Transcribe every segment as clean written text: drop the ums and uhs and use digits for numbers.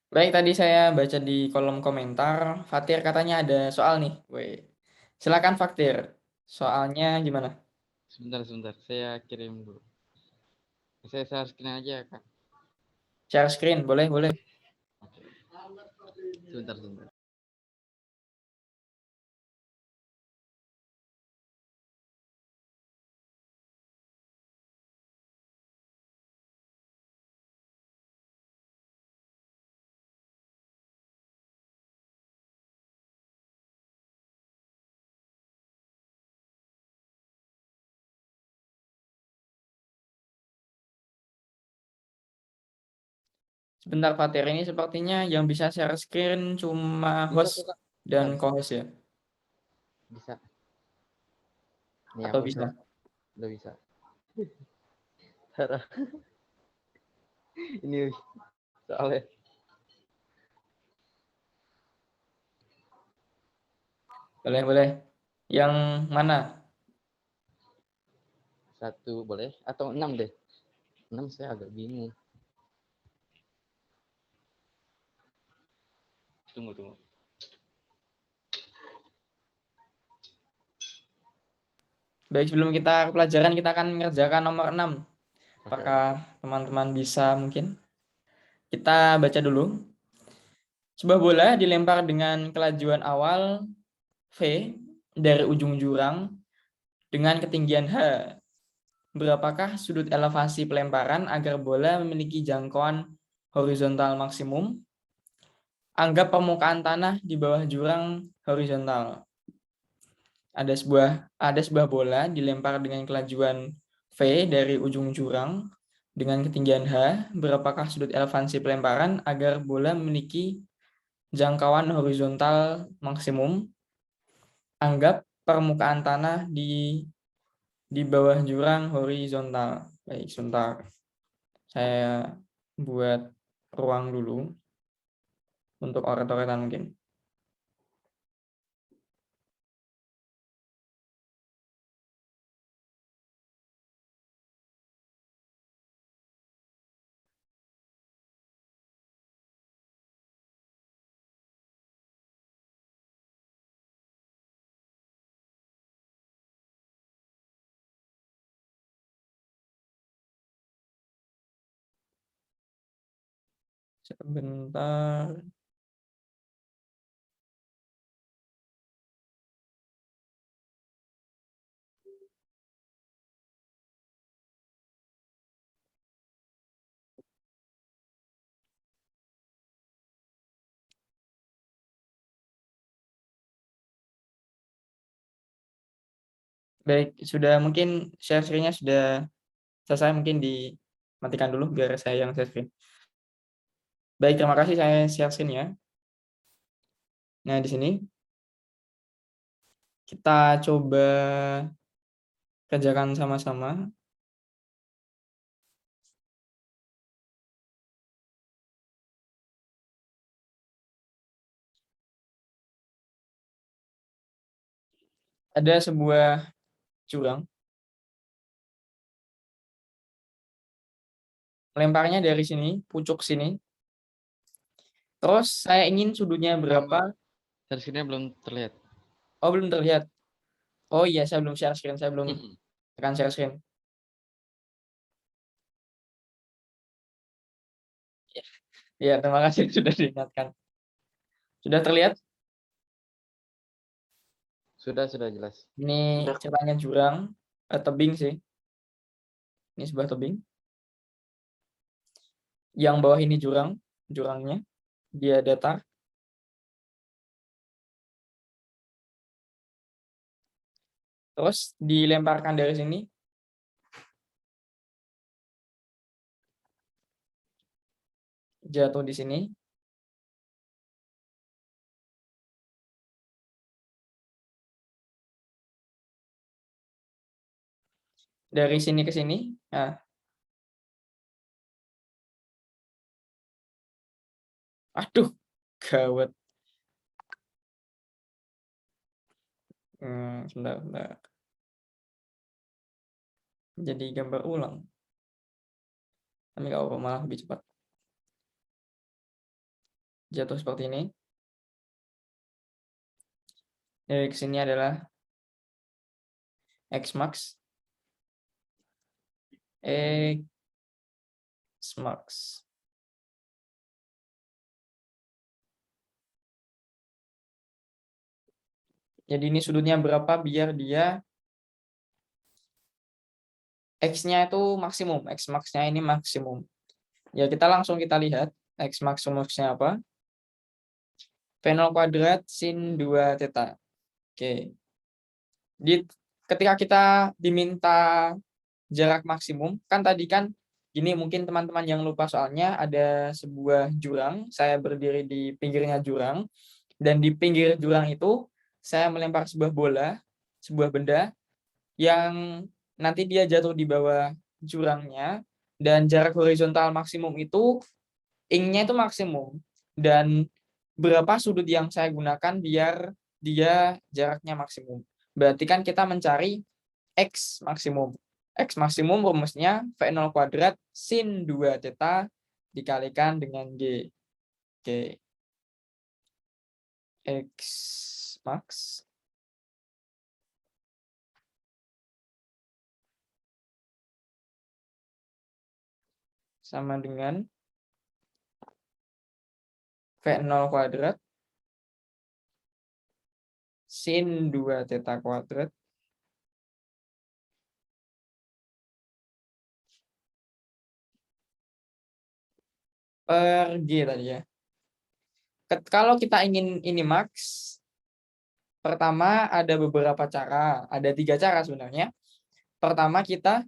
Baik, tadi saya baca di kolom komentar, Fatir katanya ada soal nih. Woi, silakan Fatir. Soalnya gimana? Sebentar, sebentar. Saya kirim dulu. Saya screen aja, Kak. Share screen, boleh, boleh. Sebentar, sebentar. Sebentar Fatir, ini sepertinya yang bisa share screen cuma Bisa host kok, Kak. dan Bisa, bisa. co-host ya? Bisa. Nih Atau aku bisa? share. Udah bisa. Sarah. Ini soalnya Boleh, boleh. Yang mana? satu boleh atau 6 deh. 6 saya agak bingung. Tunggu, tunggu. Baik, sebelum kita ke pelajaran, kita akan mengerjakan nomor 6. Oke, Apakah oke. teman-teman bisa mungkin? Kita baca dulu. Sebuah bola dilempar dengan kelajuan awal V dari ujung jurang dengan ketinggian H. Berapakah sudut elevasi pelemparan agar bola memiliki jangkauan horizontal maksimum? Anggap permukaan tanah di bawah jurang horizontal. Ada sebuah bola dilempar dengan kelajuan V dari ujung jurang dengan ketinggian H. Berapakah sudut elevasi pelemparan agar bola memiliki jangkauan horizontal maksimum? Anggap permukaan tanah di bawah jurang horizontal. Baik, sebentar. Saya buat ruang dulu untuk oret-oretan mungkin. Sebentar. Baik, sudah mungkin share screen-nya sudah selesai, mungkin dimatikan dulu biar saya yang share screen. Baik, terima kasih, saya share screen ya. Nah, di sini kita coba kerjakan sama-sama. Ada sebuah jurang, lemparnya dari sini, pucuk sini. Terus saya ingin sudutnya berapa? Share screen-nya belum terlihat. Oh, belum terlihat. Oh iya, saya belum share screen, saya belum tekan share screen. Ya, terima kasih sudah diingatkan. Sudah terlihat? Sudah jelas. Ini ceritanya jurang, tebing sih. Ini sebuah tebing. Yang bawah ini jurangnya. Dia datar. Terus dilemparkan dari sini, jatuh di sini. Dari sini ke sini. Nah, aduh, gawat. Sebentar, sebentar. Jadi gambar ulang. Tapi nggak apa-apa, malah lebih cepat. jatuh seperti ini. Dari sini adalah X max. X max. Jadi ini sudutnya berapa biar dia X-nya itu maksimum. X max-nya ini maksimum. Ya, kita lihat X maksimumnya apa. V0 kuadrat sin 2 theta. Oke. Ketika kita diminta jarak maksimum, kan tadi kan gini, mungkin teman-teman yang lupa soalnya ada sebuah jurang, saya berdiri di pinggirnya jurang, dan di pinggir jurang itu saya melempar sebuah bola, sebuah benda yang nanti dia jatuh di bawah jurangnya, dan jarak horizontal maksimum itu ing-nya itu maksimum, dan berapa sudut yang saya gunakan biar dia jaraknya maksimum. Berarti kan kita mencari X maksimum. X maksimum rumusnya V0 kuadrat sin 2 theta dikalikan dengan G. Oke. X max sama dengan V0 kuadrat sin 2 theta kuadrat per G tadi ya. Kalau kita ingin ini max, pertama ada beberapa cara, ada 3 cara sebenarnya. Pertama kita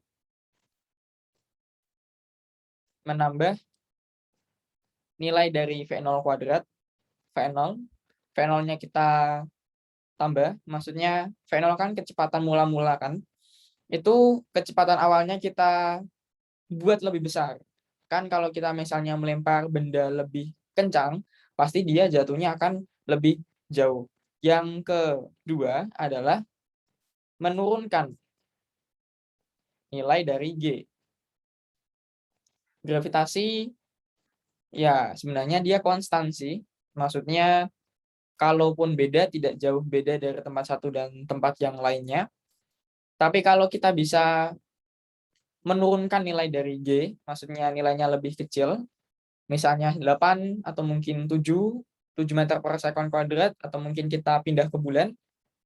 menambah nilai dari V0 kuadrat, V0, V0-nya kita tambah, maksudnya V0 kan kecepatan mula-mula kan, itu kecepatan awalnya kita buat lebih besar. Kan kalau kita misalnya melempar benda lebih kencang, pasti dia jatuhnya akan lebih jauh. Yang kedua adalah menurunkan nilai dari G. Gravitasi ya sebenarnya dia konstan sih. Maksudnya kalaupun beda tidak jauh beda dari tempat satu dan tempat yang lainnya. Tapi kalau kita bisa menurunkan nilai dari G, maksudnya nilainya lebih kecil, misalnya 8 atau mungkin 7 meter per sekon kuadrat, atau mungkin kita pindah ke bulan,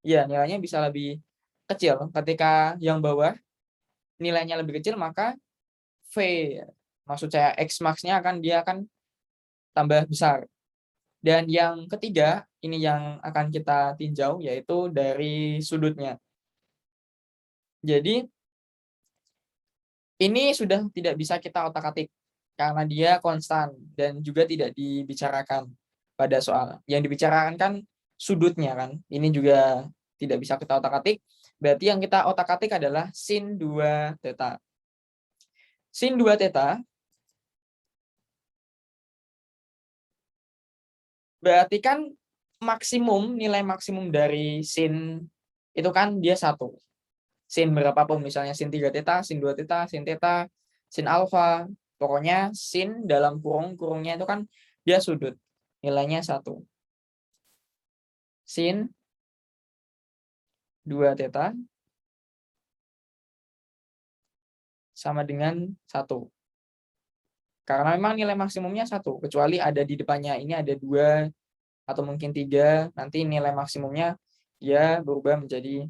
ya nilainya bisa lebih kecil. Ketika yang bawah nilainya lebih kecil, maka V, maksud saya X max-nya dia akan tambah besar. Dan yang ketiga, ini yang akan kita tinjau, yaitu dari sudutnya. Jadi, ini sudah tidak bisa kita otak-atik, karena dia konstan, dan juga tidak dibicarakan pada soal. Yang dibicarakan kan sudutnya kan, ini juga tidak bisa kita otak-atik, berarti yang kita otak-atik adalah sin 2 theta. Sin 2 theta berarti kan maksimum, nilai maksimum dari sin itu kan dia 1. Sin berapapun, misalnya sin 3 theta, sin 2 theta, sin theta, sin alfa, pokoknya sin dalam kurungnya itu kan dia sudut, nilainya 1. Sin 2 theta sama dengan 1. Karena memang nilai maksimumnya 1, kecuali ada di depannya ini ada 2 atau mungkin 3, nanti nilai maksimumnya dia berubah menjadi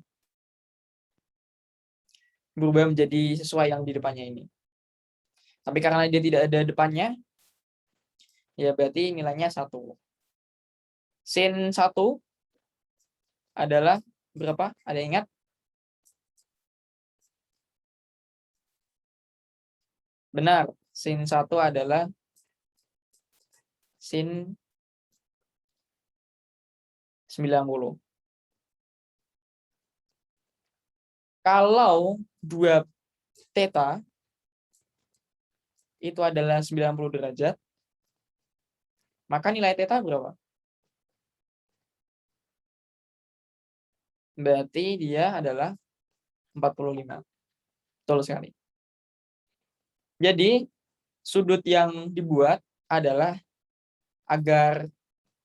sesuai yang di depannya ini. Tapi karena dia tidak ada depannya, ya berarti nilainya 1. Sin 1 adalah berapa? Ada yang ingat? Benar, sin 1 adalah sin 90. Kalau 2 theta itu adalah 90 derajat, maka nilai theta berapa? Berarti dia adalah 45. Betul sekali. Jadi, sudut yang dibuat adalah agar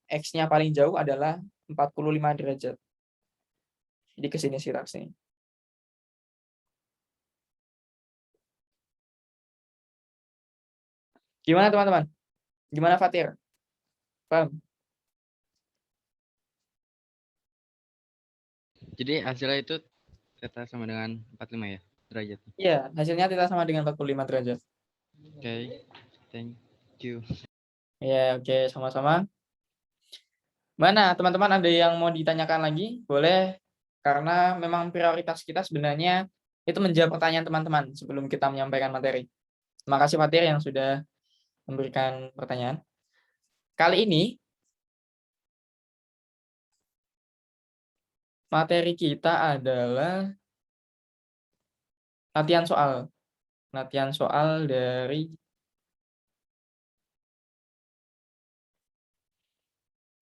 X-nya paling jauh adalah 45 derajat. Jadi ke sini sekitar sini. Gimana teman-teman? Gimana Fatir? Paham? Jadi hasilnya itu theta sama dengan 45 ya derajat. Iya, hasilnya theta sama dengan 45 derajat. Oke, thank you. Ya, oke, sama-sama. Mana teman-teman ada yang mau ditanyakan lagi? Boleh, karena memang prioritas kita sebenarnya itu menjawab pertanyaan teman-teman sebelum kita menyampaikan materi. Terima kasih Fatir yang sudah memberikan pertanyaan. Kali ini materi kita adalah latihan soal. Latihan soal dari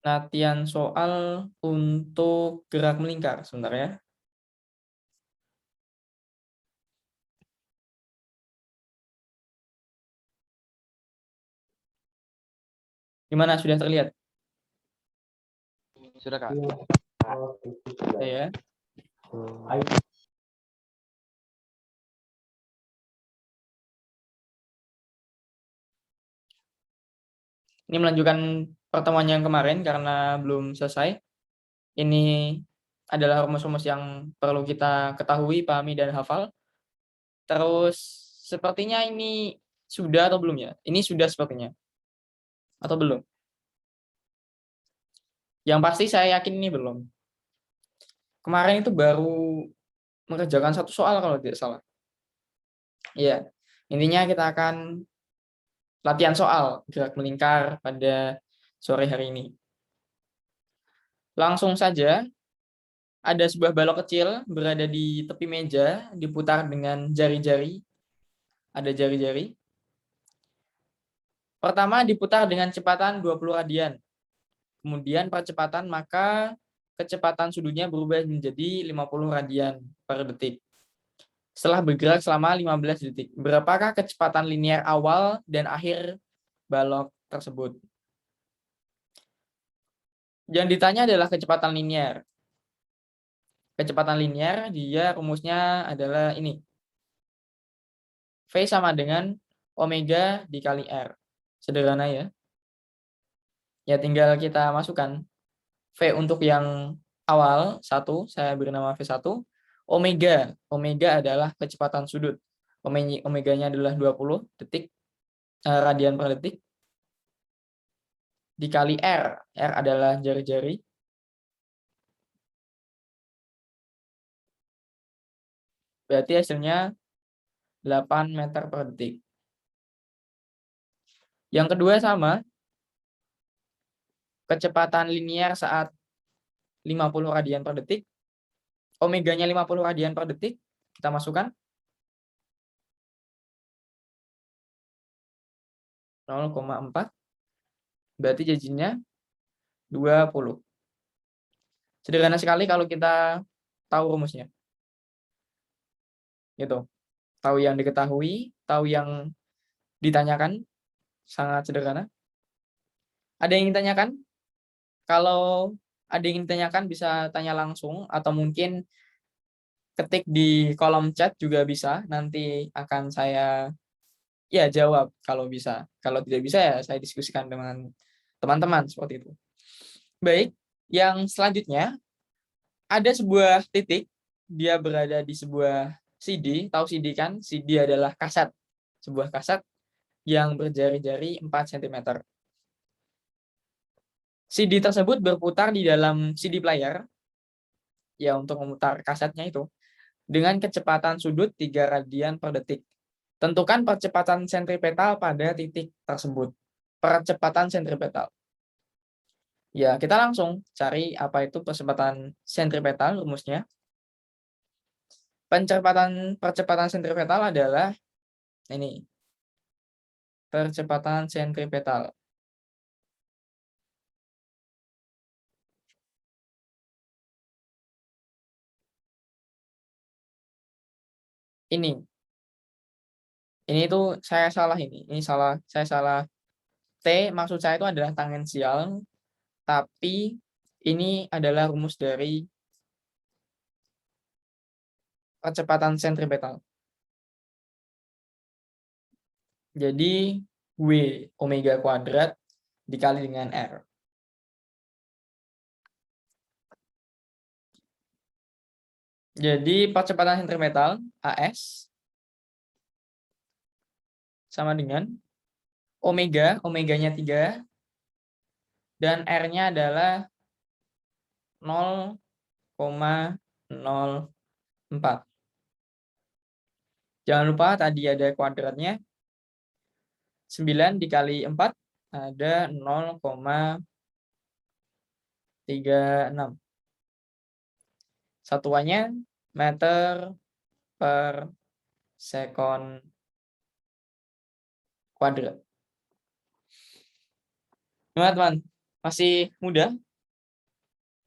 latihan soal untuk gerak melingkar sebentar ya. Gimana, sudah terlihat? Sudah Kak. Ya. Ini melanjutkan pertemuan yang kemarin karena belum selesai. Ini adalah rumus-rumus yang perlu kita ketahui, pahami, dan hafal. Terus sepertinya ini sudah atau belum ya? Ini sudah sepertinya. Atau belum? Yang pasti saya yakin ini belum. Kemarin itu baru mengerjakan satu soal kalau tidak salah. Iya. Intinya kita akan latihan soal gerak melingkar pada sore hari ini. Langsung saja, ada sebuah balok kecil berada di tepi meja, diputar dengan jari-jari. Ada jari-jari. Pertama diputar dengan kecepatan 20 radian. Kemudian percepatan, maka kecepatan sudutnya berubah menjadi 50 radian per detik. Setelah bergerak selama 15 detik, berapakah kecepatan linear awal dan akhir balok tersebut? Yang ditanya adalah kecepatan linear. Kecepatan linear, dia rumusnya adalah ini. V sama dengan omega dikali R. Sederhana ya. Ya tinggal kita masukkan V untuk yang awal 1, saya beri nama V1. Omega, omega adalah kecepatan sudut. Omeganya adalah 20 detik radian per detik dikali R. R adalah jari-jari. Berarti hasilnya 8 meter per detik. Yang kedua sama, kecepatan linear saat 50 radian per detik. Omeganya 50 radian per detik, kita masukkan 0,4. Berarti jadinya 20. Sederhana sekali kalau kita tahu rumusnya. Gitu. Tahu yang diketahui, tahu yang ditanyakan, sangat sederhana. Ada yang ditanyakan? Kalau ada yang ditanyakan bisa tanya langsung atau mungkin ketik di kolom chat juga bisa. Nanti akan saya jawab kalau bisa. Kalau tidak bisa ya saya diskusikan dengan teman-teman seperti itu. Baik, yang selanjutnya ada sebuah titik, dia berada di sebuah CD. Tahu CD kan? CD adalah kaset. Sebuah kaset yang berjari-jari 4 cm. CD tersebut berputar di dalam CD player, ya untuk memutar kasetnya itu, dengan kecepatan sudut 3 radian per detik. Tentukan percepatan sentripetal pada titik tersebut. Percepatan sentripetal. Ya, kita langsung cari apa itu percepatan sentripetal rumusnya. Percepatan sentripetal adalah ini. Percepatan sentripetal. Ini. Ini itu saya salah ini. Ini salah, saya salah. T maksud saya itu adalah tangensial. Tapi ini adalah rumus dari percepatan sentripetal. Jadi W omega kuadrat dikali dengan R. Jadi percepatan sentripetal AS sama dengan omeganya 3, dan R-nya adalah 0,04. Jangan lupa tadi ada kuadratnya. 9 dikali 4 ada 0,36. Satuannya meter per sekon kuadrat. Gimana teman? Masih mudah?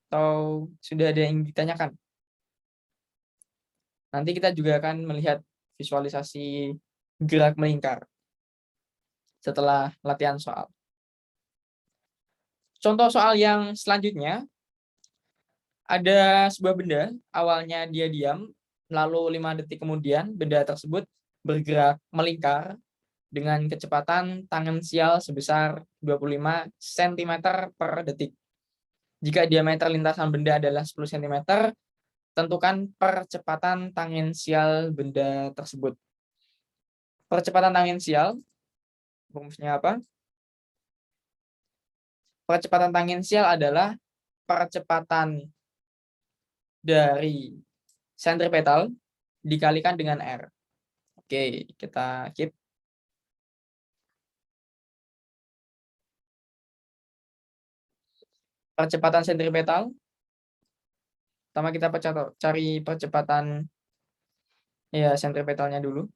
Atau sudah ada yang ditanyakan? Nanti kita juga akan melihat visualisasi gerak melingkar setelah latihan soal. Contoh soal yang selanjutnya, ada sebuah benda, awalnya dia diam, lalu 5 detik kemudian benda tersebut bergerak melingkar dengan kecepatan tangensial sebesar 25 cm per detik. Jika diameter lintasan benda adalah 10 cm, tentukan percepatan tangensial benda tersebut. Percepatan tangensial, rumusnya apa? Percepatan tangensial adalah percepatan dari sentripetal dikalikan dengan R. Oke, kita keep. Percepatan sentripetal. Pertama kita cari percepatan ya sentripetalnya dulu.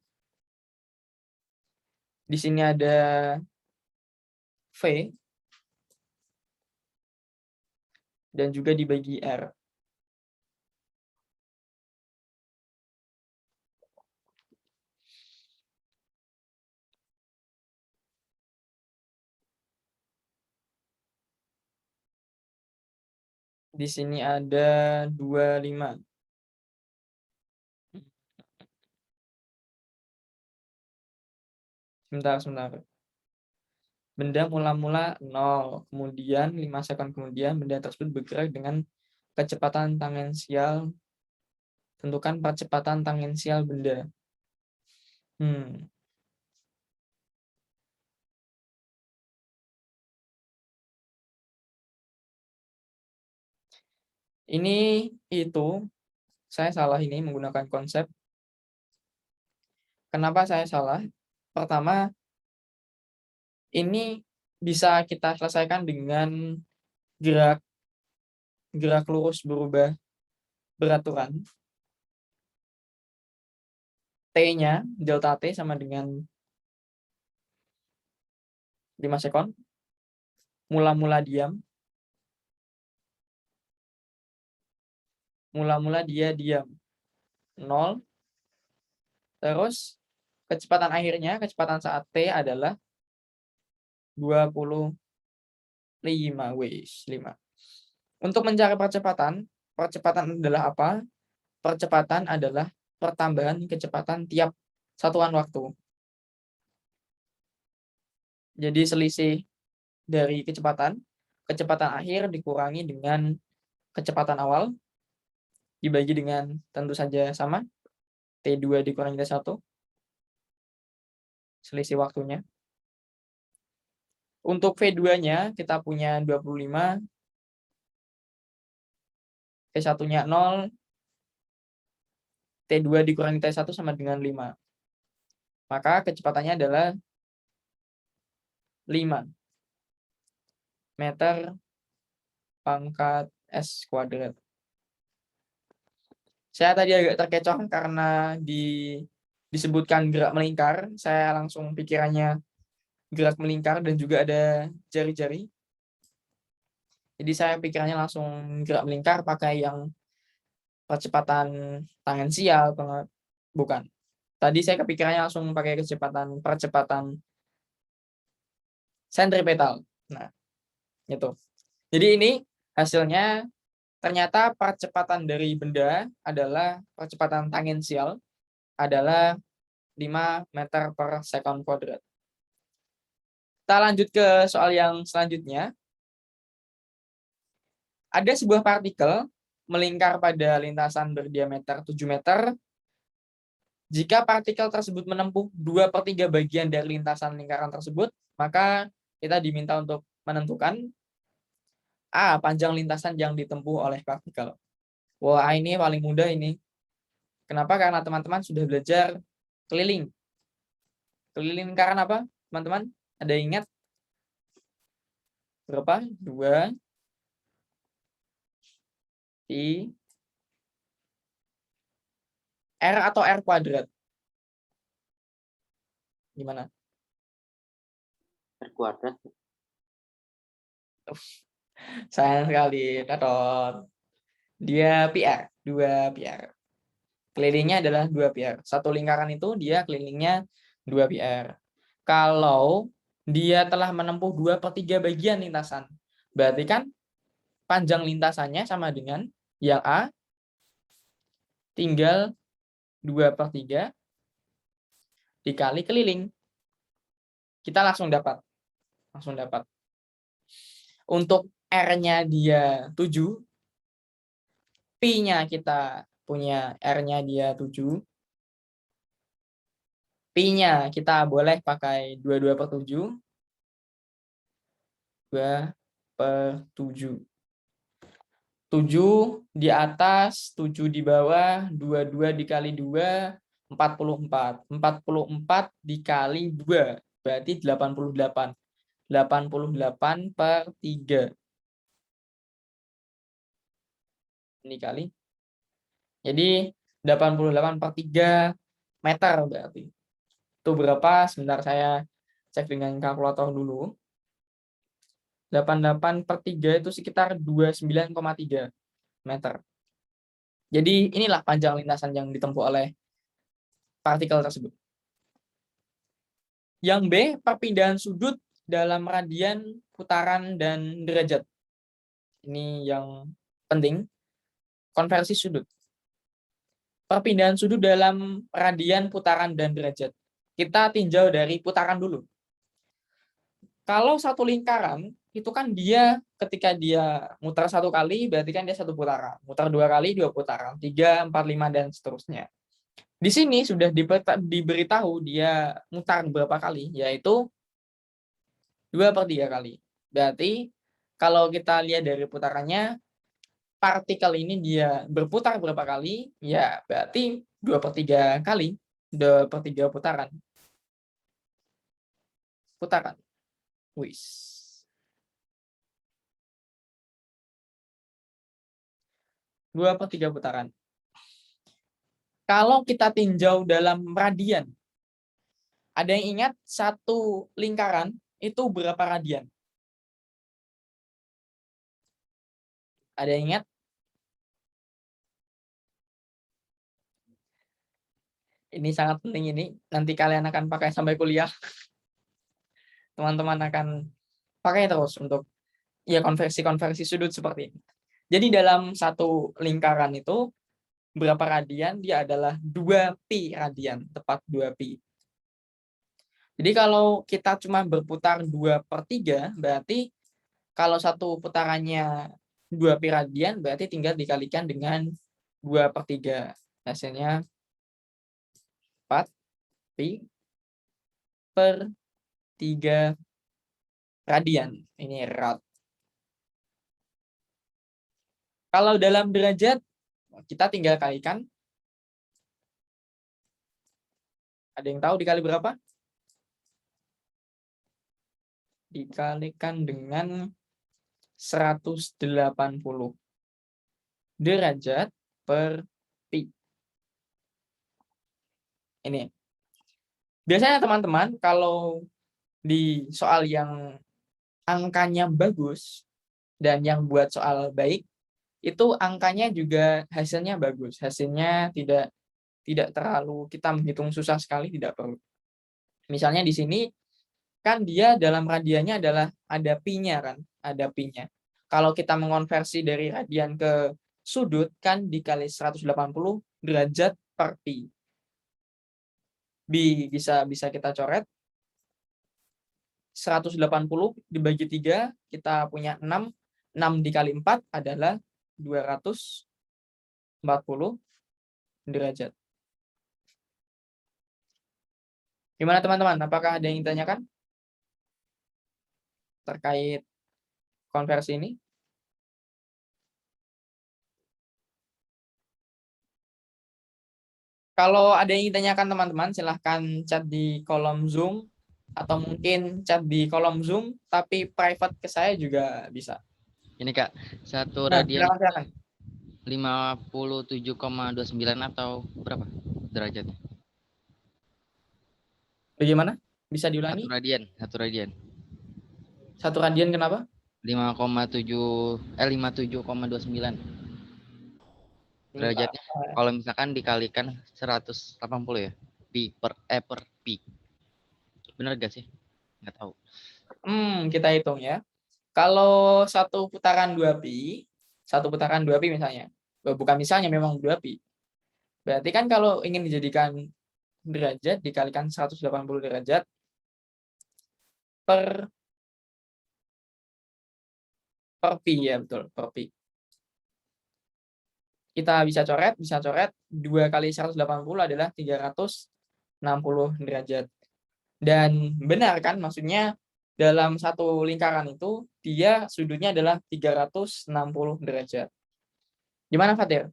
Di sini ada V dan juga dibagi R. Di sini ada 25. Sebentar. Benda mula-mula 0, kemudian 5 sekon kemudian benda tersebut bergerak dengan kecepatan tangensial. Tentukan percepatan tangensial benda. Ini itu saya salah ini menggunakan konsep. Kenapa saya salah? Pertama, ini bisa kita selesaikan dengan gerak lurus berubah beraturan. T-nya, delta T sama dengan 5 sekon. Mula-mula diam. Mula-mula dia diam. 0. Terus kecepatan akhirnya, kecepatan saat T adalah 25 5. Untuk mencari percepatan adalah apa? Percepatan adalah pertambahan kecepatan tiap satuan waktu. Jadi selisih dari kecepatan akhir dikurangi dengan kecepatan awal, dibagi dengan tentu saja sama, T2 dikurangi T1, selisih waktunya. Untuk V2-nya kita punya 25, T1-nya 0, T2 dikurangi T1 sama dengan 5. Maka kecepatannya adalah 5 meter pangkat S kuadrat. Saya tadi agak terkecoh karena disebutkan gerak melingkar. Saya langsung pikirannya gerak melingkar dan juga ada jari-jari. Jadi saya pikirannya langsung gerak melingkar pakai yang percepatan tangensial, bukan. Tadi saya kepikirannya langsung pakai percepatan sentripetal. Nah, itu. Jadi ini hasilnya ternyata percepatan dari benda adalah percepatan tangensial adalah 5 meter per second kuadrat. Kita lanjut ke soal yang selanjutnya. Ada sebuah partikel melingkar pada lintasan berdiameter 7 meter. Jika partikel tersebut menempuh 2/3 bagian dari lintasan lingkaran tersebut, maka kita diminta untuk menentukan A. Panjang lintasan yang ditempuh oleh partikel. Wah, ini paling mudah ini. Kenapa? Karena teman-teman sudah belajar keliling. Keliling lingkaran apa, teman-teman? Ada yang ingat? Berapa? 2 I R atau R kuadrat? Gimana? R kuadrat. Sayang sekali, Tatot. Dia PR, 2 PR. Kelilingnya adalah 2 PR. Satu lingkaran itu dia kelilingnya 2 PR. Kalau dia telah menempuh 2/3 bagian lintasan, berarti kan panjang lintasannya sama dengan yang A tinggal 2/3 dikali keliling. Kita langsung dapat. Untuk R-nya dia 7, Pi-nya kita punya R-nya dia 7. Pi-nya kita boleh pakai 22/7. 2/7. 7 di atas, 7 di bawah, 22 dikali 2, 44. 44 dikali 2, berarti 88. 88/3. Ini kali. Jadi 88/3 meter berarti. Itu berapa? Sebentar saya cek dengan kalkulator dulu. 88/3 itu sekitar 29,3 meter. Jadi inilah panjang lintasan yang ditempuh oleh partikel tersebut. Yang B, perpindahan sudut dalam radian, putaran, dan derajat. Ini yang penting, konversi sudut. Perpindahan sudut dalam radian, putaran, dan derajat. Kita tinjau dari putaran dulu. Kalau satu lingkaran, itu kan dia ketika dia muter 1 kali, berarti kan dia 1 putaran. Muter 2 kali, 2 putaran. 3, 4, 5, dan seterusnya. Di sini sudah diberitahu dia mutar berapa kali, yaitu 2/3 kali. Berarti kalau kita lihat dari putarannya, partikel ini dia berputar berapa kali, ya berarti 2/3 kali, 2/3 putaran. Wis. 2/3 putaran. Kalau kita tinjau dalam radian, ada yang ingat satu lingkaran itu berapa radian? Ada yang ingat? Ini sangat penting ini. Nanti kalian akan pakai sampai kuliah. Teman-teman akan pakai terus untuk ya konversi sudut seperti ini. Jadi dalam satu lingkaran itu berapa radian? Dia adalah 2pi radian, tepat 2pi. Jadi kalau kita cuma berputar 2/3, berarti kalau satu putarannya 2pi radian, berarti tinggal dikalikan dengan 2/3. Hasilnya 4pi/3 radian. Ini rad. Kalau dalam derajat, kita tinggal kalikan. Ada yang tahu dikali berapa? Dikalikan dengan 180 derajat per pi. Ini. Biasanya teman-teman kalau di soal yang angkanya bagus dan yang buat soal baik, itu angkanya juga hasilnya bagus. Hasilnya tidak terlalu kita menghitung susah sekali, tidak perlu. Misalnya di sini kan dia dalam radiannya adalah ada pi-nya kan, ada pi-nya. kalau kita mengonversi dari radian ke sudut, kan dikali 180 derajat per pi. Bisa kita coret. 180 dibagi 3, kita punya 6. 6 dikali 4 adalah 240 derajat. Gimana teman-teman? Apakah ada yang ditanyakan terkait konversi ini? Kalau ada yang ditanyakan teman-teman, silahkan chat di kolom Zoom atau mungkin chat di kolom Zoom, tapi private ke saya juga bisa. Ini Kak, satu Nah, radian silakan. 57,29 atau berapa derajat? Bagaimana? Bisa diulangi? Satu radian. Satu radian kenapa? 57,29 derajatnya. Kalau misalkan dikalikan 180 ya, per pi. Benar gak sih? Nggak tahu. Kita hitung ya. Kalau satu putaran 2pi misalnya. Bukan misalnya, memang 2pi. Berarti kan kalau ingin dijadikan derajat dikalikan 180 derajat per pi ya, betul, per pi. Kita bisa coret 2 kali 180 adalah 360 derajat. Dan benar kan, maksudnya dalam satu lingkaran itu dia sudutnya adalah 360 derajat. Gimana Fatir?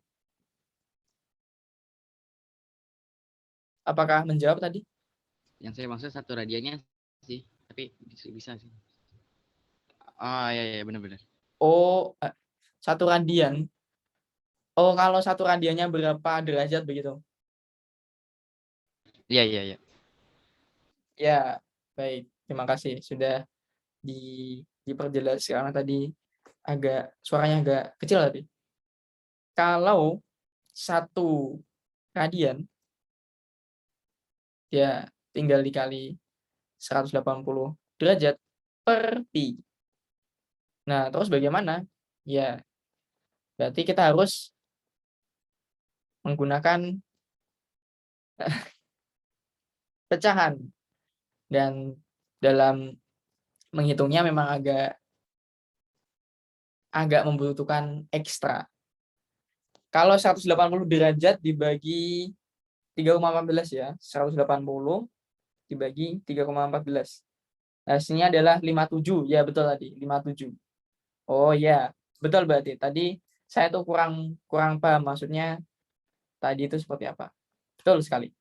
Apakah menjawab tadi? Yang saya maksud satu radiannya sih, tapi bisa sih. Ah ya benar-benar. Oh, satu radian. Oh, kalau satu radiannya berapa derajat begitu? Iya. Ya, baik. Terima kasih sudah diperjelas, karena tadi suaranya agak kecil tadi. Kalau satu radian ya tinggal dikali 180 derajat per pi. Nah, terus bagaimana? Ya, berarti kita harus menggunakan pecahan. Dan dalam menghitungnya memang agak membutuhkan ekstra. Kalau 180 derajat dibagi 3,14 ya, 180 dibagi 3,14. Hasilnya adalah 57. Ya, betul tadi, 57. Oh ya, betul berarti. Tadi saya tuh kurang paham maksudnya tadi itu seperti apa. Betul sekali.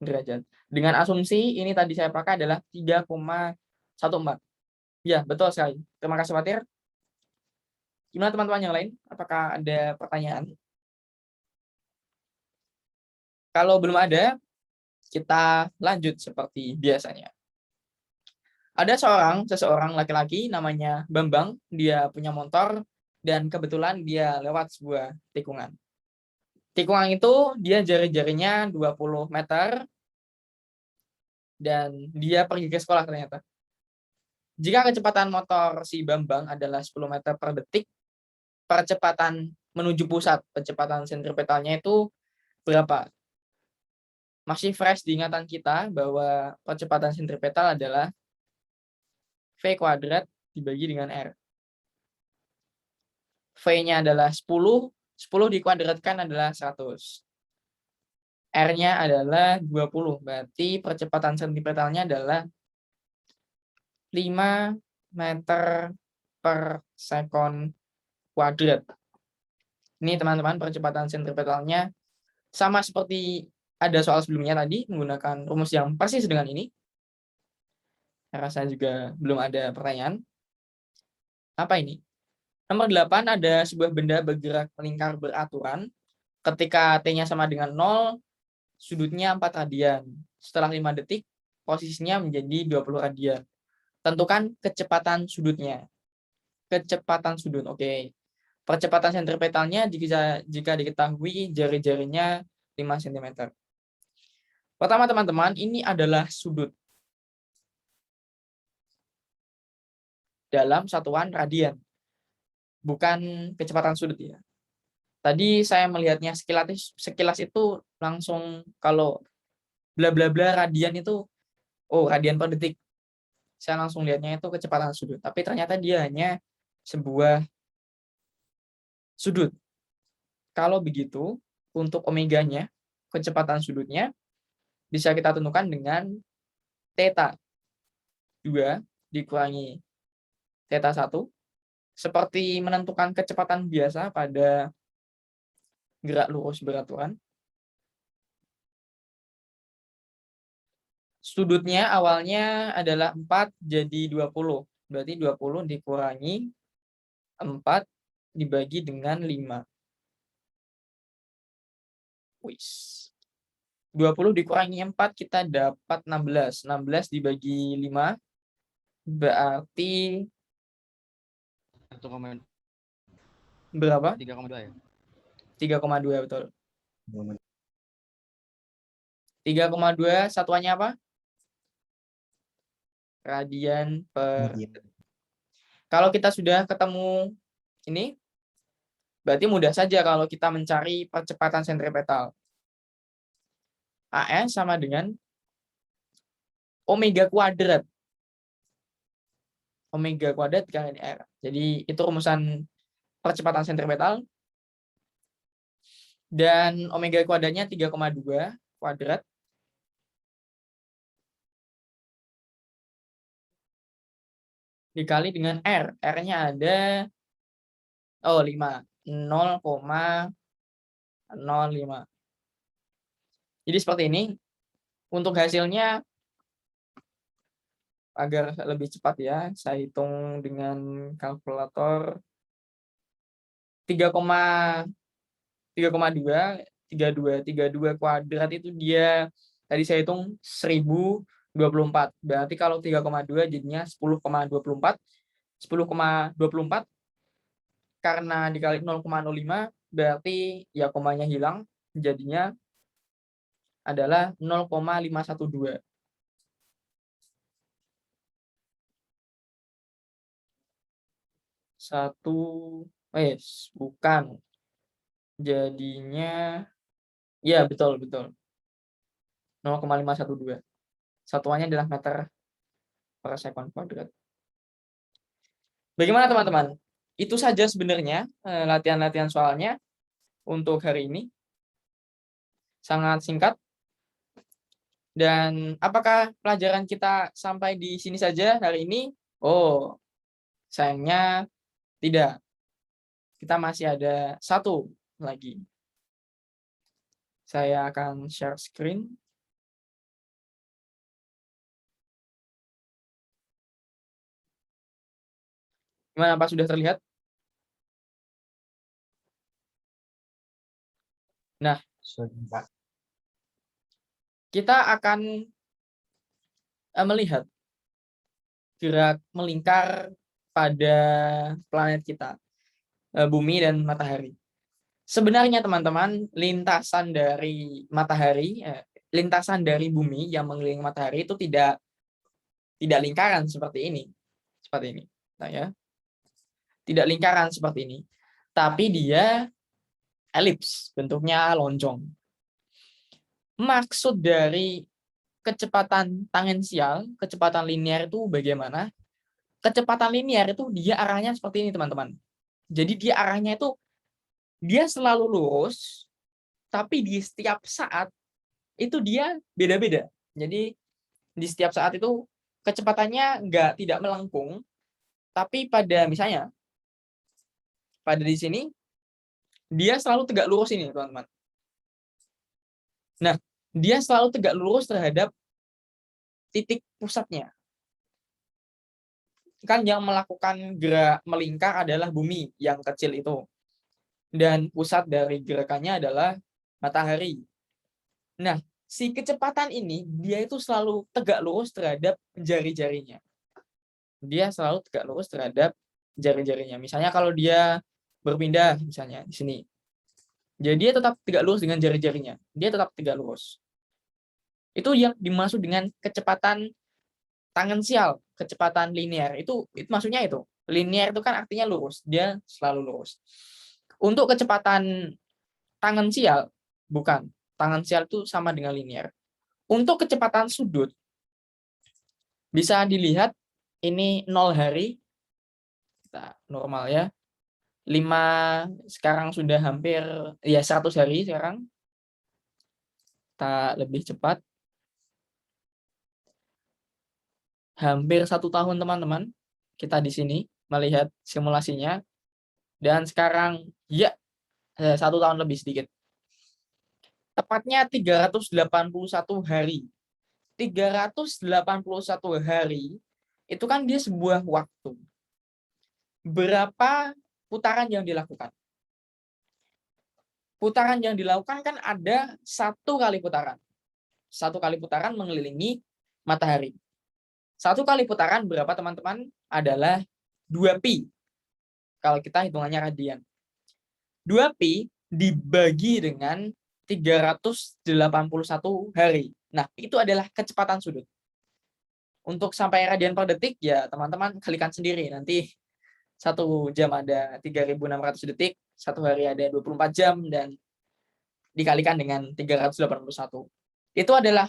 Derajat. Dengan asumsi ini tadi saya pakai adalah 3,14. Ya, betul sekali. Terima kasih Fatir. Gimana teman-teman yang lain? Apakah ada pertanyaan? Kalau belum ada, kita lanjut seperti biasanya. Ada seseorang laki-laki namanya Bambang, dia punya motor dan kebetulan dia lewat sebuah tikungan. Tikungan itu dia jari-jarinya 20 meter dan dia pergi ke sekolah ternyata. Jika kecepatan motor si Bambang adalah 10 meter per detik, percepatan menuju pusat, kecepatan sentripetalnya itu berapa? Masih fresh di ingatan kita bahwa percepatan sentripetal adalah V kuadrat dibagi dengan R. V-nya adalah 10 dikuadratkan adalah 100. R-nya adalah 20, berarti percepatan sentripetalnya adalah 5 meter per sekon kuadrat. Ini teman-teman percepatan sentripetalnya sama seperti ada soal sebelumnya tadi menggunakan rumus yang persis dengan ini. Saya rasa juga belum ada pertanyaan. Apa ini? Nomor 8, ada sebuah benda bergerak melingkar beraturan. Ketika T-nya sama dengan 0, sudutnya 4 radian. Setelah 5 detik, posisinya menjadi 20 radian. Tentukan kecepatan sudutnya. Kecepatan sudut, oke. Percepatan sentripetalnya jika diketahui jari-jarinya 5 cm. Pertama teman-teman, ini adalah sudut. dalam satuan radian, bukan kecepatan sudut ya. Tadi saya melihatnya sekilas itu langsung kalau bla bla bla radian itu, oh radian per detik. Saya langsung lihatnya itu kecepatan sudut, tapi ternyata dia hanya sebuah sudut. Kalau begitu, untuk omeganya, kecepatan sudutnya bisa kita tentukan dengan theta 2 dikurangi theta 1, seperti menentukan kecepatan biasa pada gerak lurus beraturan. Sudutnya awalnya adalah 4 jadi 20. Berarti 20 dikurangi 4 dibagi dengan 5. Wis. 20 dikurangi 4 kita dapat 16. 16 dibagi 5 berarti 1,3,2 berapa? ya. 3,2 betul. 3,2 satuannya apa? Radian per. Kalau kita sudah ketemu ini, berarti mudah saja kalau kita mencari percepatan sentripetal. AS sama dengan omega kuadrat. Omega kuadrat dikali R. Jadi itu rumusan percepatan sentripetal. Dan omega kuadratnya 3,2 kuadrat. Dikali dengan R. R-nya ada 5. 0,05. Jadi seperti ini. Untuk hasilnya agar lebih cepat ya, saya hitung dengan kalkulator 3,2 32 kuadrat itu dia tadi saya hitung 1024. Berarti kalau 3,2 jadinya 10,24. 10,24 karena dikali 0,05 berarti ya komanya hilang, jadinya adalah 0,512. Bukan. Jadinya ya betul. 0,512. Satuannya adalah meter per sekon kuadrat. Bagaimana teman-teman? Itu saja sebenarnya latihan-latihan soalnya untuk hari ini. Sangat singkat. Dan apakah pelajaran kita sampai di sini saja hari ini? Oh, sayangnya tidak. Kita masih ada satu lagi. Saya akan share screen. Gimana Pak, sudah terlihat? Nah, kita akan melihat gerak melingkar pada planet kita, bumi dan matahari. Sebenarnya teman-teman, lintasan dari bumi yang mengelilingi matahari itu tidak lingkaran seperti ini. Nah, ya. Tidak lingkaran seperti ini. Tapi dia elips, bentuknya lonjong. Maksud dari kecepatan tangensial, kecepatan linear itu bagaimana? Kecepatan linear itu dia arahnya seperti ini, teman-teman. Jadi dia arahnya itu dia selalu lurus, tapi di setiap saat itu dia beda-beda. Jadi di setiap saat itu kecepatannya tidak melengkung, tapi pada misalnya pada di sini dia selalu tegak lurus ini, teman-teman. Nah, dia selalu tegak lurus terhadap titik pusatnya. Kan yang melakukan gerak melingkar adalah bumi yang kecil itu. Dan pusat dari gerakannya adalah matahari. Nah, si kecepatan ini dia itu selalu tegak lurus terhadap jari-jarinya. Dia selalu tegak lurus terhadap jari-jarinya. Misalnya kalau dia berpindah misalnya di sini. Jadi dia tetap tegak lurus dengan jari-jarinya. Dia tetap tegak lurus. Itu yang dimaksud dengan kecepatan tangensial, kecepatan linear. Itu maksudnya itu. Linear itu kan artinya lurus, dia selalu lurus. Untuk kecepatan tangensial, bukan. Tangensial itu sama dengan linear. Untuk kecepatan sudut, bisa dilihat ini 0 hari, kita normal ya. 5 sekarang sudah hampir ya 100 hari sekarang. Kita lebih cepat. Hampir 1 tahun teman-teman kita di sini melihat simulasinya, dan sekarang ya 1 tahun lebih sedikit, tepatnya 381 hari. 381 hari itu kan dia sebuah waktu. Berapa putaran yang dilakukan? Putaran yang dilakukan kan ada 1 kali putaran. 1 kali putaran mengelilingi matahari. 1 kali putaran berapa teman-teman? Adalah 2pi. Kalau kita hitungannya radian. 2pi dibagi dengan 381 hari. Nah, itu adalah kecepatan sudut. Untuk sampai radian per detik, ya teman-teman kalikan sendiri. Nanti 1 jam ada 3.600 detik, 1 hari ada 24 jam, dan dikalikan dengan 381. Itu adalah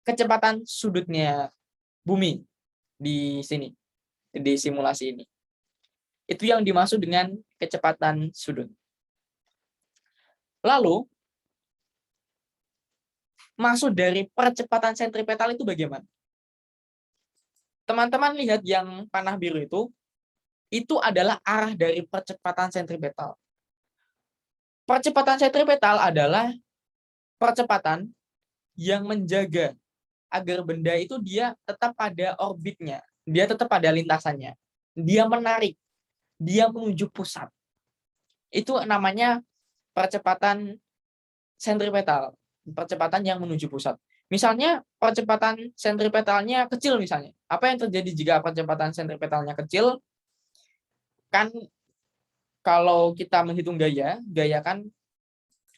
kecepatan sudutnya bumi di sini, di simulasi ini. Itu yang dimaksud dengan kecepatan sudut. Lalu, maksud dari percepatan sentripetal itu bagaimana? Teman-teman lihat yang panah biru itu adalah arah dari percepatan sentripetal. Percepatan sentripetal adalah percepatan yang menjaga agar benda itu dia tetap pada orbitnya, dia tetap pada lintasannya, dia menarik, dia menuju pusat. Itu namanya percepatan sentripetal, percepatan yang menuju pusat. Misalnya percepatan sentripetalnya kecil misalnya. Apa yang terjadi jika percepatan sentripetalnya kecil? Kan kalau kita menghitung gaya kan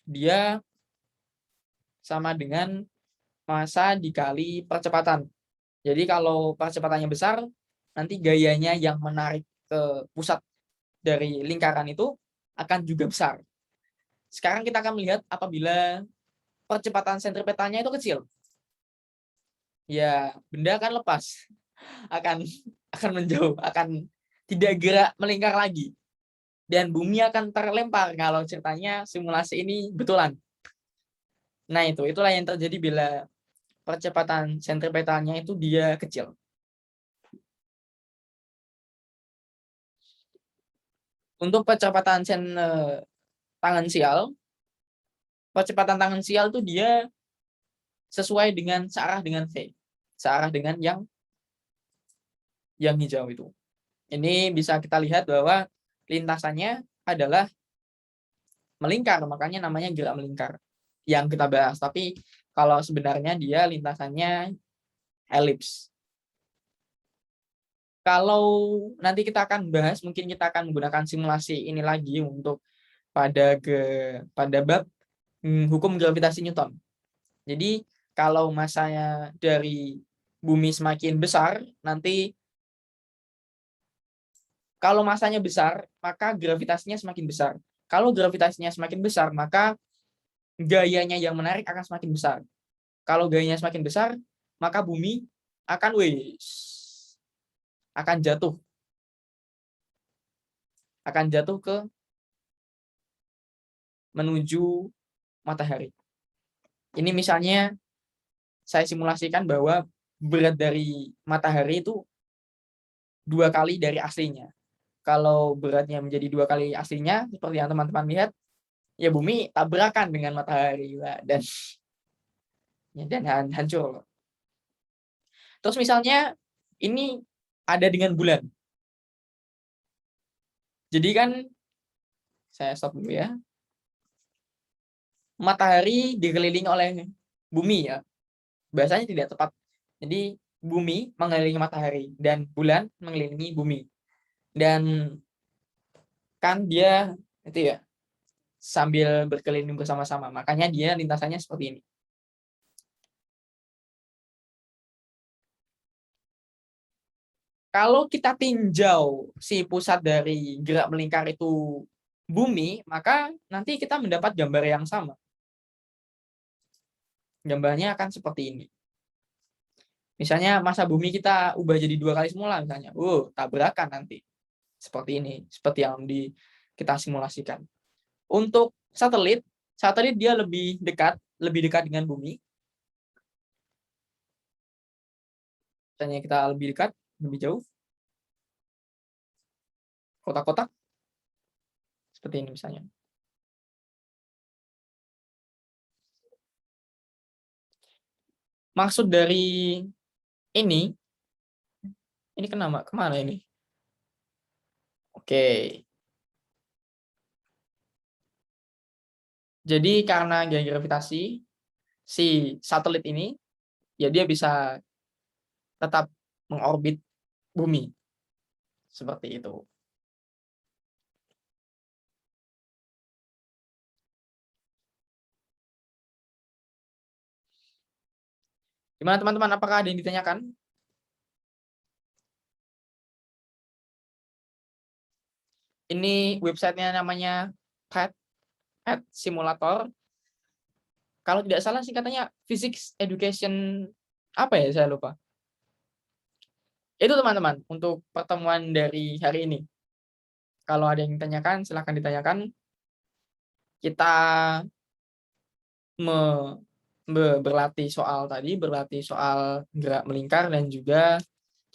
dia sama dengan massa dikali percepatan. Jadi kalau percepatannya besar, nanti gayanya yang menarik ke pusat dari lingkaran itu akan juga besar. Sekarang kita akan melihat apabila percepatan sentripetalnya itu kecil. Ya, benda akan lepas. Akan menjauh, akan tidak gerak melingkar lagi. Dan bumi akan terlempar kalau ceritanya simulasi ini betulan. Nah, itulah yang terjadi bila percepatan sentripetalnya itu dia kecil. Untuk percepatan tangensial, percepatan tangensial itu dia sesuai dengan searah dengan V, searah dengan yang hijau itu. Ini bisa kita lihat bahwa lintasannya adalah melingkar, makanya namanya gerak melingkar yang kita bahas. Tapi kalau sebenarnya dia lintasannya elips. Kalau nanti kita akan bahas, mungkin kita akan menggunakan simulasi ini lagi untuk pada bab hukum gravitasi Newton. Jadi kalau masanya dari bumi semakin besar, nanti kalau masanya besar, maka gravitasinya semakin besar. Kalau gravitasinya semakin besar, maka gayanya yang menarik akan semakin besar. Kalau gayanya semakin besar, maka bumi akan jatuh ke menuju matahari. Ini misalnya saya simulasikan bahwa berat dari matahari itu 2 kali dari aslinya. Kalau beratnya menjadi 2 kali aslinya, seperti yang teman-teman lihat, ya bumi tabrakan dengan matahari dan hancur. Terus misalnya ini ada dengan bulan. Jadi kan saya stop dulu ya. Matahari dikelilingi oleh bumi ya. Bahasanya tidak tepat. Jadi bumi mengelilingi matahari dan bulan mengelilingi bumi. Dan kan dia itu ya sambil berkeliling bersama-sama. Makanya dia lintasannya seperti ini. Kalau kita tinjau si pusat dari gerak melingkar itu bumi, maka nanti kita mendapat gambar yang sama. Gambarnya akan seperti ini. Misalnya masa bumi kita ubah jadi 2 kali semula misalnya. Tabrakan nanti. Seperti ini, seperti yang kita simulasikan. Untuk satelit dia lebih dekat dengan bumi. Misalnya kita lebih dekat, lebih jauh. Kotak-kotak. Seperti ini misalnya. Maksud dari ini kemana ini? Oke. Jadi karena gaya gravitasi, si satelit ini, ya dia bisa tetap mengorbit bumi. Seperti itu. Gimana teman-teman, apakah ada yang ditanyakan? Ini websitenya namanya PET Simulator. Kalau tidak salah singkatannya Physics Education apa ya, saya lupa. Itu teman-teman untuk pertemuan dari hari ini. Kalau ada yang ditanyakan, silahkan ditanyakan. Kita berlatih soal gerak melingkar, dan juga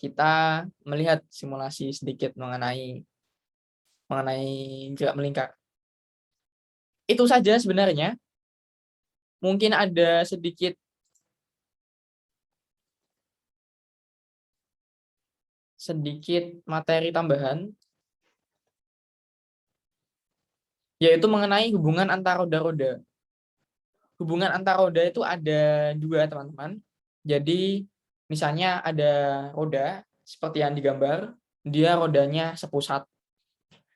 kita melihat simulasi sedikit mengenai gerak melingkar. Itu saja sebenarnya. Mungkin ada sedikit materi tambahan, yaitu mengenai hubungan antar roda-roda. Hubungan antar roda itu ada 2, teman-teman. Jadi misalnya ada roda seperti yang digambar, dia rodanya sepusat.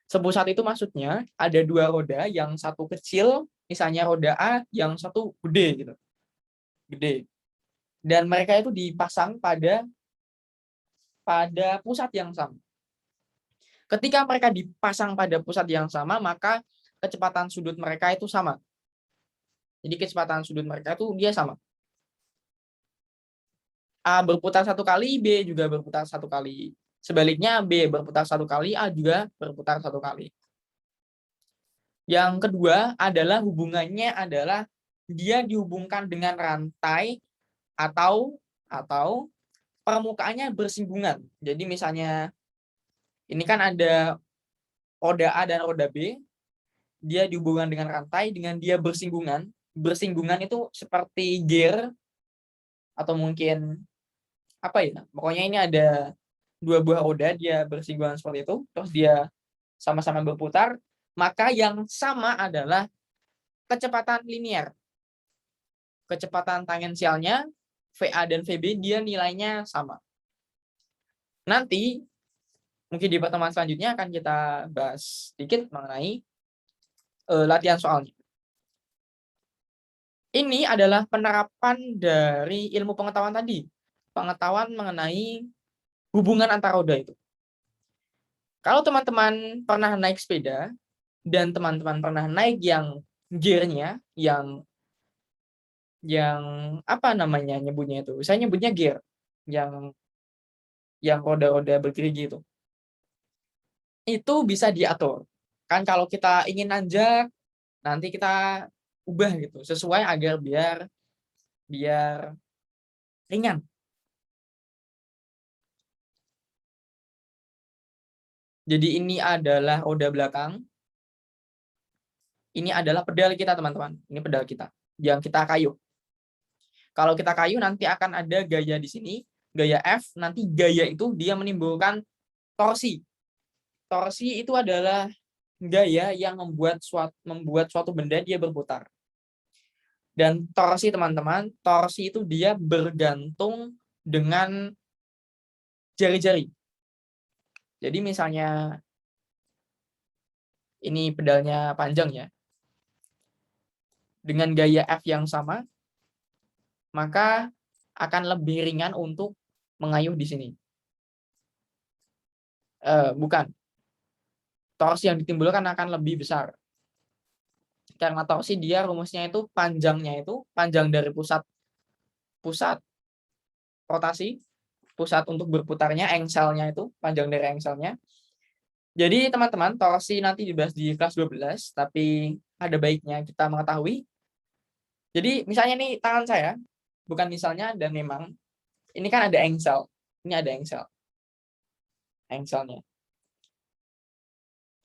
Sepusat itu maksudnya ada 2 roda, yang satu kecil, misalnya roda A, yang satu gede gitu. Gede. Dan mereka itu dipasang pada pusat yang sama. Ketika mereka dipasang pada pusat yang sama, maka kecepatan sudut mereka itu sama. Jadi kecepatan sudut mereka itu dia sama. A berputar 1 kali, B juga berputar 1 kali. Sebaliknya B berputar 1 kali, A juga berputar 1 kali. Yang kedua adalah hubungannya adalah dia dihubungkan dengan rantai atau permukaannya bersinggungan. Jadi misalnya ini kan ada roda A dan roda B, dia dihubungkan dengan rantai, dengan dia bersinggungan. Bersinggungan itu seperti gear, atau mungkin apa ya, pokoknya ini ada 2 buah roda, dia bersinggungan seperti itu, terus dia sama-sama berputar, maka yang sama adalah kecepatan linear. Kecepatan tangensialnya VA dan VB dia nilainya sama. Nanti mungkin di pertemuan selanjutnya akan kita bahas sedikit mengenai latihan soalnya. Ini adalah penerapan dari ilmu pengetahuan tadi. Pengetahuan mengenai hubungan antar roda itu. Kalau teman-teman pernah naik sepeda, dan teman-teman pernah naik yang gearnya, yang apa namanya nyebutnya itu? Saya nyebutnya gear, yang roda-roda bergerigi itu. Itu bisa diatur. Kan kalau kita ingin nanjak, nanti kita ubah gitu, sesuai agar biar ringan. Jadi ini adalah roda belakang. Ini adalah pedal kita, teman-teman. Ini pedal kita yang kita kayu. Kalau kita kayu nanti akan ada gaya di sini, gaya F. Nanti gaya itu dia menimbulkan torsi. Torsi itu adalah gaya yang membuat suatu benda dia berputar. Dan torsi, teman-teman, torsi itu dia bergantung dengan jari-jari. Jadi misalnya ini pedalnya panjang ya. Dengan gaya F yang sama, maka akan lebih ringan untuk mengayuh di sini. Bukan. Torsi yang ditimbulkan akan lebih besar. Karena torsi dia rumusnya itu panjang dari pusat rotasi, pusat untuk berputarnya, engselnya itu, panjang dari engselnya. Jadi teman-teman, torsi nanti dibahas di kelas 12, tapi ada baiknya kita mengetahui. Jadi misalnya nih tangan saya, bukan misalnya dan memang, ini kan ada engsel. Ini ada engselnya.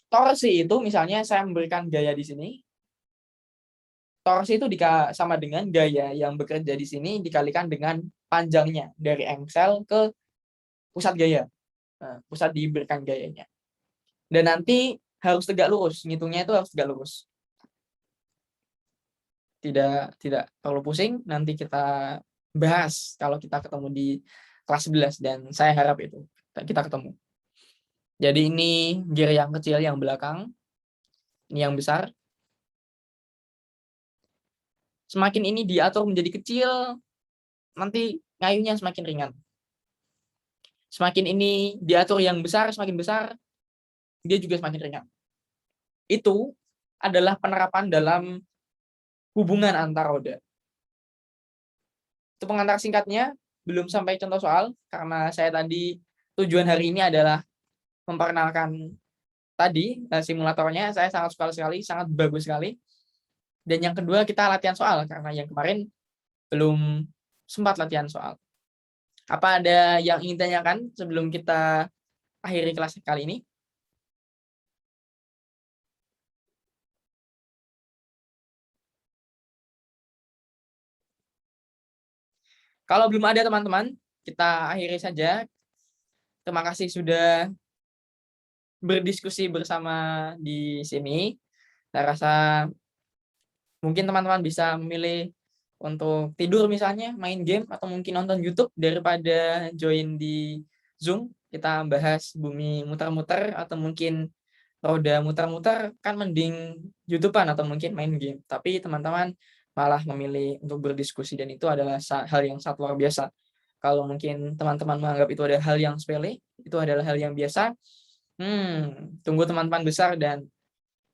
Torsi itu misalnya saya memberikan gaya di sini. Torsi itu sama dengan gaya yang bekerja di sini dikalikan dengan panjangnya dari engsel ke pusat gaya. Pusat diberikan gayanya. Dan nanti harus tegak lurus, ngitungnya itu harus tegak lurus. Tidak perlu pusing, nanti kita bahas kalau kita ketemu di kelas 11 dan saya harap itu kita ketemu. Jadi ini gear yang kecil yang belakang, ini yang besar. Semakin ini diatur menjadi kecil, nanti ngayunya semakin ringan. Semakin ini diatur yang besar, semakin besar, dia juga semakin ringan. Itu adalah penerapan dalam hubungan antar roda. Itu pengantar singkatnya, belum sampai contoh soal, karena saya tadi tujuan hari ini adalah memperkenalkan tadi simulatornya, saya sangat suka sekali, sangat bagus sekali. Dan yang kedua kita latihan soal, karena yang kemarin belum sempat latihan soal. Apa ada yang ingin tanyakan sebelum kita akhiri kelas kali ini? Kalau belum ada teman-teman, kita akhiri saja. Terima kasih sudah berdiskusi bersama di sini. Saya rasa mungkin teman-teman bisa memilih untuk tidur misalnya, main game, atau mungkin nonton YouTube daripada join di Zoom. Kita bahas bumi muter-muter atau mungkin roda muter-muter, kan mending YouTube-an atau mungkin main game. Tapi teman-teman malah memilih untuk berdiskusi dan itu adalah hal yang sangat luar biasa. Kalau mungkin teman-teman menganggap itu adalah hal yang sepele, itu adalah hal yang biasa. Tunggu teman-teman besar dan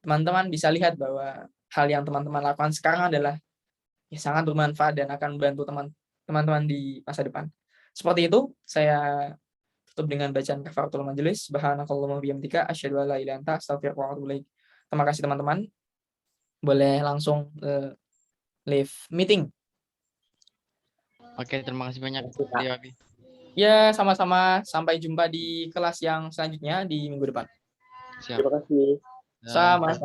teman-teman bisa lihat bahwa hal yang teman-teman lakukan sekarang adalah sangat bermanfaat dan akan membantu teman-teman di masa depan. Seperti itu, saya tutup dengan bacaan kafaratul majelis. Subhanakallahumma bihamdika asyhadu an la ilaha illa anta astaghfiruka wa atubu ilaik. Terima kasih teman-teman. Boleh langsung live meeting. Oke, terima kasih banyak. Ya, sama-sama. Sampai jumpa di kelas yang selanjutnya di minggu depan. Siap. Terima kasih. Sama.